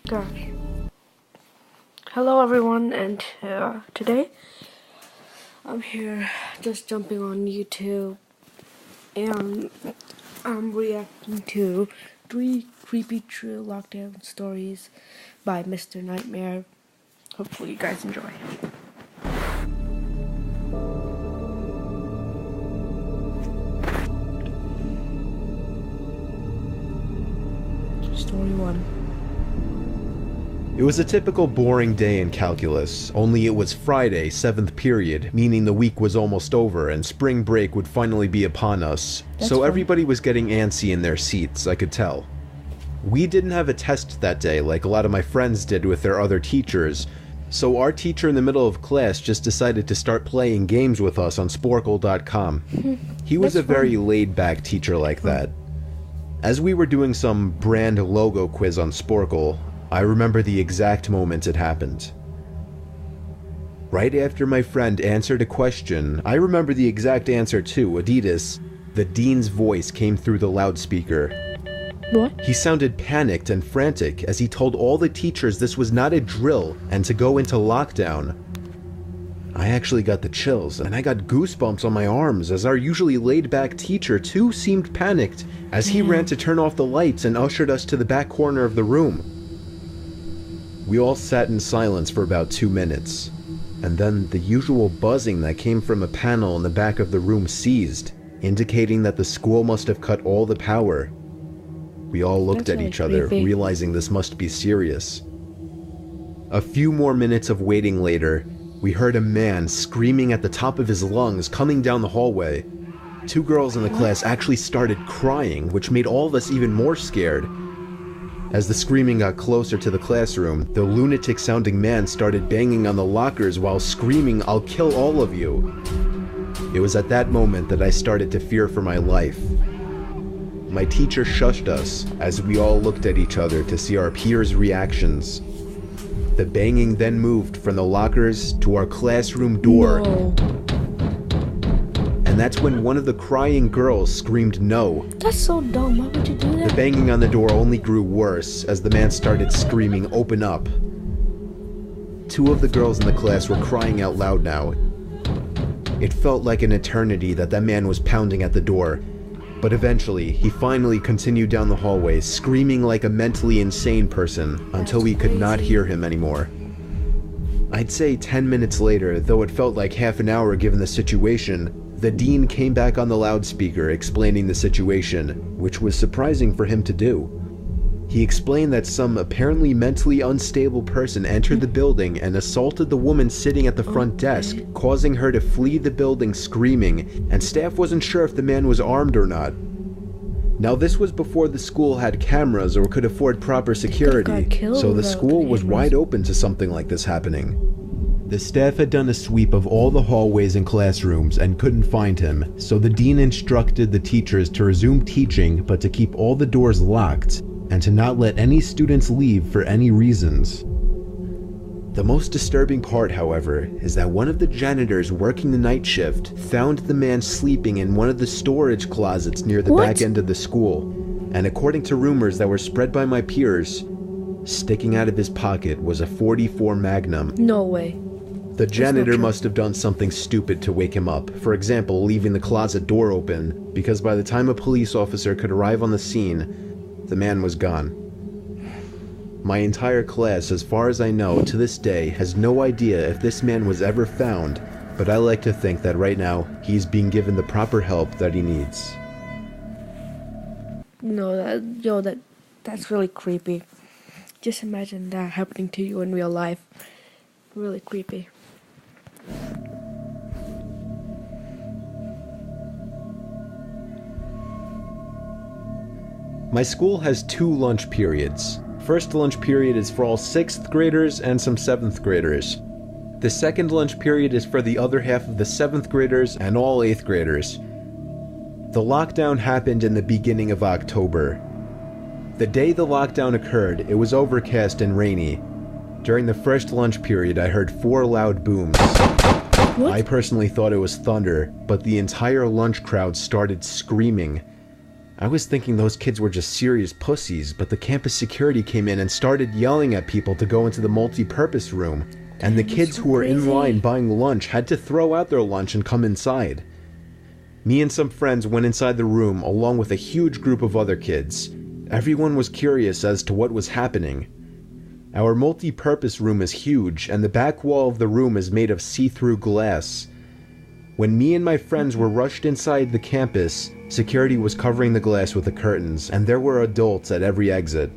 Gosh. Hello everyone, and today I'm here just jumping on YouTube and I'm reacting to 3 creepy true lockdown stories by Mr. Nightmare. Hopefully you guys enjoy. Story 1. It was a typical boring day in calculus, only it was Friday, 7th period, meaning the week was almost over and spring break would finally be upon us. So everybody was getting antsy in their seats, I could tell. We didn't have a test that day like a lot of my friends did with their other teachers, so our teacher in the middle of class just decided to start playing games with us on Sporkle.com. He was a very laid-back teacher like that. As we were doing some brand logo quiz on Sporkle, I remember the exact moment it happened. Right after my friend answered a question, I remember the exact answer too, Adidas. The dean's voice came through the loudspeaker. What? He sounded panicked and frantic as he told all the teachers this was not a drill and to go into lockdown. I actually got the chills, and I got goosebumps on my arms as our usually laid-back teacher too seemed panicked as he ran to turn off the lights and ushered us to the back corner of the room. We all sat in silence for about 2 minutes, and then the usual buzzing that came from a panel in the back of the room ceased, indicating that the school must have cut all the power. We all looked at each other, realizing this must be serious. A few more minutes of waiting later, we heard a man screaming at the top of his lungs coming down the hallway. 2 girls in the class actually started crying, which made all of us even more scared. As the screaming got closer to the classroom, the lunatic-sounding man started banging on the lockers while screaming, "I'll kill all of you." It was at that moment that I started to fear for my life. My teacher shushed us as we all looked at each other to see our peers' reactions. The banging then moved from the lockers to our classroom door. No. And that's when one of the crying girls screamed no. That's so dumb. Why would you do that? The banging on the door only grew worse as the man started screaming, "Open up." 2 of the girls in the class were crying out loud now. It felt like an eternity that man was pounding at the door, but eventually he finally continued down the hallway, screaming like a mentally insane person until we could not hear him anymore. I'd say 10 minutes later, though it felt like half an hour given the situation, the dean came back on the loudspeaker explaining the situation, which was surprising for him to do. He explained that some apparently mentally unstable person entered the building and assaulted the woman sitting at the front desk, causing her to flee the building screaming, and staff wasn't sure if the man was armed or not. Now this was before the school had cameras or could afford proper security, so the school was wide open to something like this happening. The staff had done a sweep of all the hallways and classrooms and couldn't find him, so the dean instructed the teachers to resume teaching but to keep all the doors locked and to not let any students leave for any reasons. The most disturbing part, however, is that one of the janitors working the night shift found the man sleeping in one of the storage closets near the back end of the school, and according to rumors that were spread by my peers, sticking out of his pocket was a .44 Magnum. No way. The janitor must have done something stupid to wake him up, for example, leaving the closet door open, because by the time a police officer could arrive on the scene, the man was gone. My entire class, as far as I know, to this day, has no idea if this man was ever found, but I like to think that right now, he's being given the proper help that he needs. No, that's really creepy. Just imagine that happening to you in real life. Really creepy. My school has 2 lunch periods. First lunch period is for all 6th graders and some 7th graders. The second lunch period is for the other half of the 7th graders and all 8th graders. The lockdown happened in the beginning of October. The day the lockdown occurred, it was overcast and rainy. During the first lunch period, I heard 4 loud booms. What? I personally thought it was thunder, but the entire lunch crowd started screaming. I was thinking those kids were just serious pussies, but the campus security came in and started yelling at people to go into the multi-purpose room, and the kids who were in line buying lunch had to throw out their lunch and come inside. Me and some friends went inside the room along with a huge group of other kids. Everyone was curious as to what was happening. Our multi-purpose room is huge, and the back wall of the room is made of see-through glass. When me and my friends were rushed inside the campus, security was covering the glass with the curtains, and there were adults at every exit.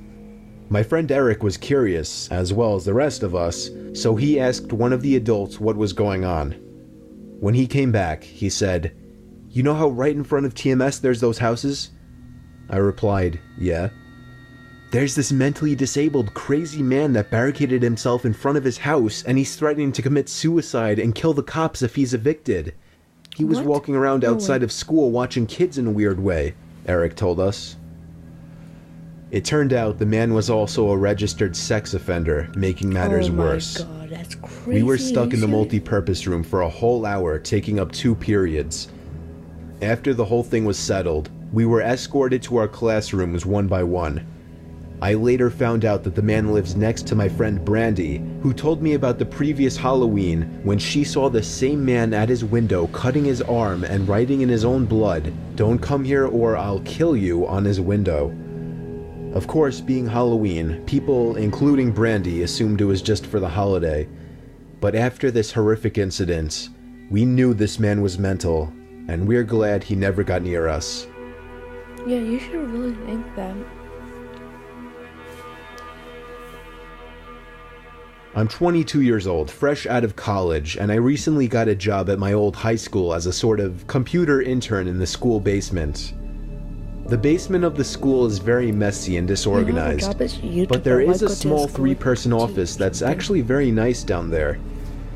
My friend Eric was curious, as well as the rest of us, so he asked one of the adults what was going on. When he came back, he said, "You know how right in front of TMS there's those houses?" I replied, "Yeah." "There's this mentally disabled, crazy man that barricaded himself in front of his house, and he's threatening to commit suicide and kill the cops if he's evicted. He was walking around outside of school watching kids in a weird way," Eric told us. It turned out the man was also a registered sex offender, making matters worse. Oh my god, that's crazy. We were stuck in the multi-purpose room for a whole hour, taking up 2 periods. After the whole thing was settled, we were escorted to our classrooms one by one. I later found out that the man lives next to my friend Brandy, who told me about the previous Halloween when she saw the same man at his window cutting his arm and writing in his own blood, "Don't come here or I'll kill you," on his window. Of course, being Halloween, people, including Brandy, assumed it was just for the holiday. But after this horrific incident, we knew this man was mental, and we're glad he never got near us. Yeah, you should really think that. I'm 22 years old, fresh out of college, and I recently got a job at my old high school as a sort of computer intern in the school basement. The basement of the school is very messy and disorganized, but there is a small 3-person office that's actually very nice down there.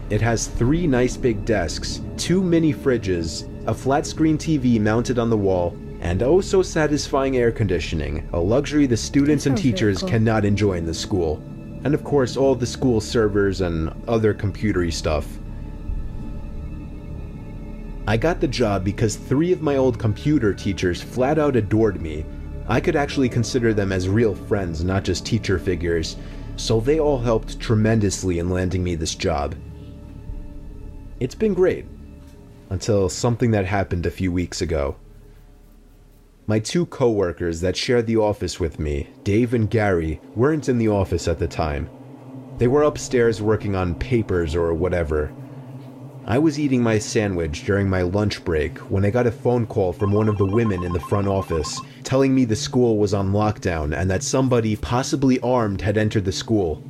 It has 3 nice big desks, 2 mini fridges, a flat screen TV mounted on the wall, and oh so satisfying air conditioning, a luxury the students and teachers cannot enjoy in the school. And of course all the school servers and other computery stuff. I got the job because 3 of my old computer teachers flat out adored me. I could actually consider them as real friends, not just teacher figures, so they all helped tremendously in landing me this job. It's been great, until something that happened a few weeks ago. My 2 co-workers that shared the office with me, Dave and Gary, weren't in the office at the time. They were upstairs working on papers or whatever. I was eating my sandwich during my lunch break when I got a phone call from one of the women in the front office telling me the school was on lockdown and that somebody, possibly armed, had entered the school.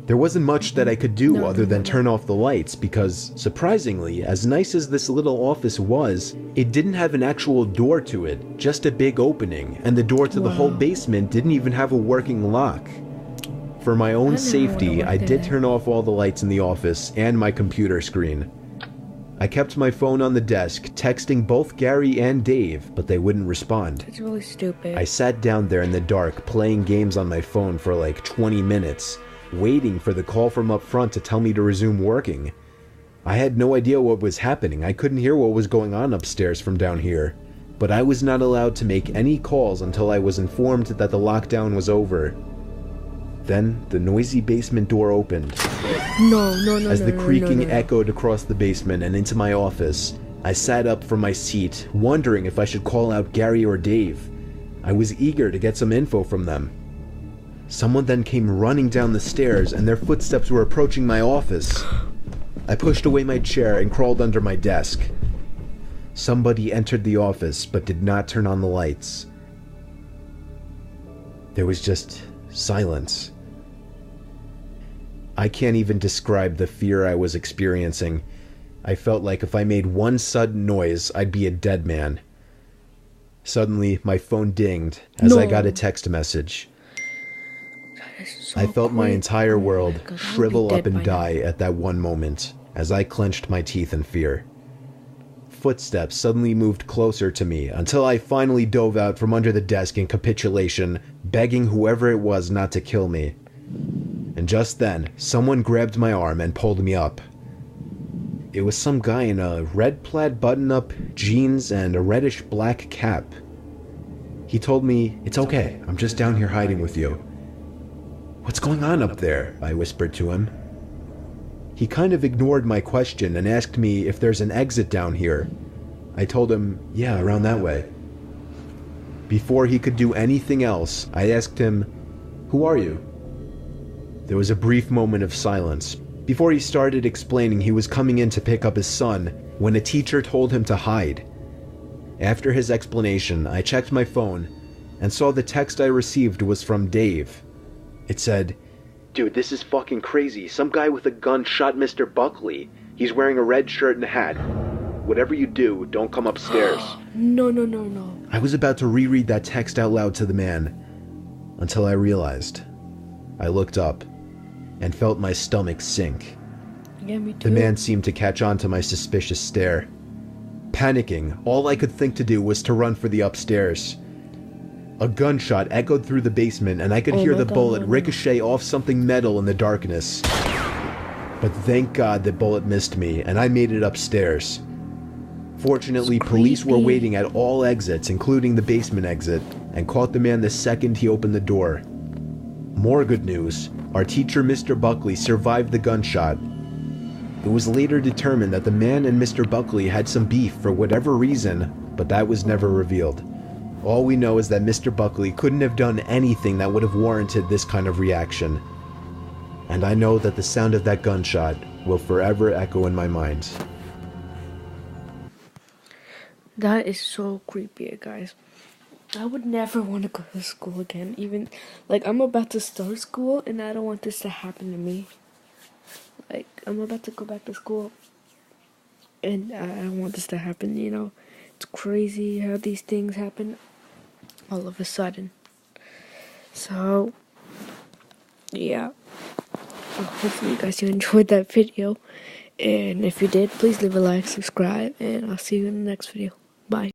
There wasn't much that I could do other than turn off the lights because, surprisingly, as nice as this little office was, it didn't have an actual door to it, just a big opening, and the door to the whole basement didn't even have a working lock. For my own safety, I did turn off all the lights in the office and my computer screen. I kept my phone on the desk, texting both Gary and Dave, but they wouldn't respond. It's really stupid. I sat down there in the dark, playing games on my phone for like 20 minutes, waiting for the call from up front to tell me to resume working. I had no idea what was happening. I couldn't hear what was going on upstairs from down here. But I was not allowed to make any calls until I was informed that the lockdown was over. Then the noisy basement door opened. As the creaking echoed across the basement and into my office, I sat up from my seat, wondering if I should call out Gary or Dave. I was eager to get some info from them. Someone then came running down the stairs, and their footsteps were approaching my office. I pushed away my chair and crawled under my desk. Somebody entered the office, but did not turn on the lights. There was just silence. I can't even describe the fear I was experiencing. I felt like if I made one sudden noise, I'd be a dead man. Suddenly, my phone dinged as I got a text message. I felt my entire world shrivel up and die at that one moment, as I clenched my teeth in fear. Footsteps suddenly moved closer to me until I finally dove out from under the desk in capitulation, begging whoever it was not to kill me. And just then, someone grabbed my arm and pulled me up. It was some guy in a red plaid button-up, jeans, and a reddish-black cap. He told me, "It's okay, I'm just down here hiding with you." "What's going on up there?" I whispered to him. He kind of ignored my question and asked me if there's an exit down here. I told him, "Yeah, around that way." Before he could do anything else, I asked him, "Who are you?" There was a brief moment of silence. Before he started explaining, he was coming in to pick up his son when a teacher told him to hide. After his explanation, I checked my phone and saw the text I received was from Dave. It said, "Dude, this is fucking crazy. Some guy with a gun shot Mr. Buckley. He's wearing a red shirt and a hat. Whatever you do, don't come upstairs." No. I was about to reread that text out loud to the man until I realized. I looked up and felt my stomach sink. Yeah, me too. The man seemed to catch on to my suspicious stare. Panicking, all I could think to do was to run for the upstairs. A gunshot echoed through the basement and I could hear my the God, bullet no. ricochet off something metal in the darkness. But thank God the bullet missed me and I made it upstairs. Fortunately, It's police were creepy. waiting at all exits, including the basement exit, and caught the man the second he opened the door. More good news, our teacher Mr. Buckley survived the gunshot. It was later determined that the man and Mr. Buckley had some beef for whatever reason, but that was never revealed. All we know is that Mr. Buckley couldn't have done anything that would have warranted this kind of reaction. And I know that the sound of that gunshot will forever echo in my mind. That is so creepy, guys. I would never want to go to school again. Even, like, I'm about to start school and I don't want this to happen to me. Like, I'm about to go back to school and I don't want this to happen, you know. It's crazy how these things happen all of a sudden. So, yeah. Hopefully you guys enjoyed that video. And if you did, please leave a like, subscribe, and I'll see you in the next video. Bye.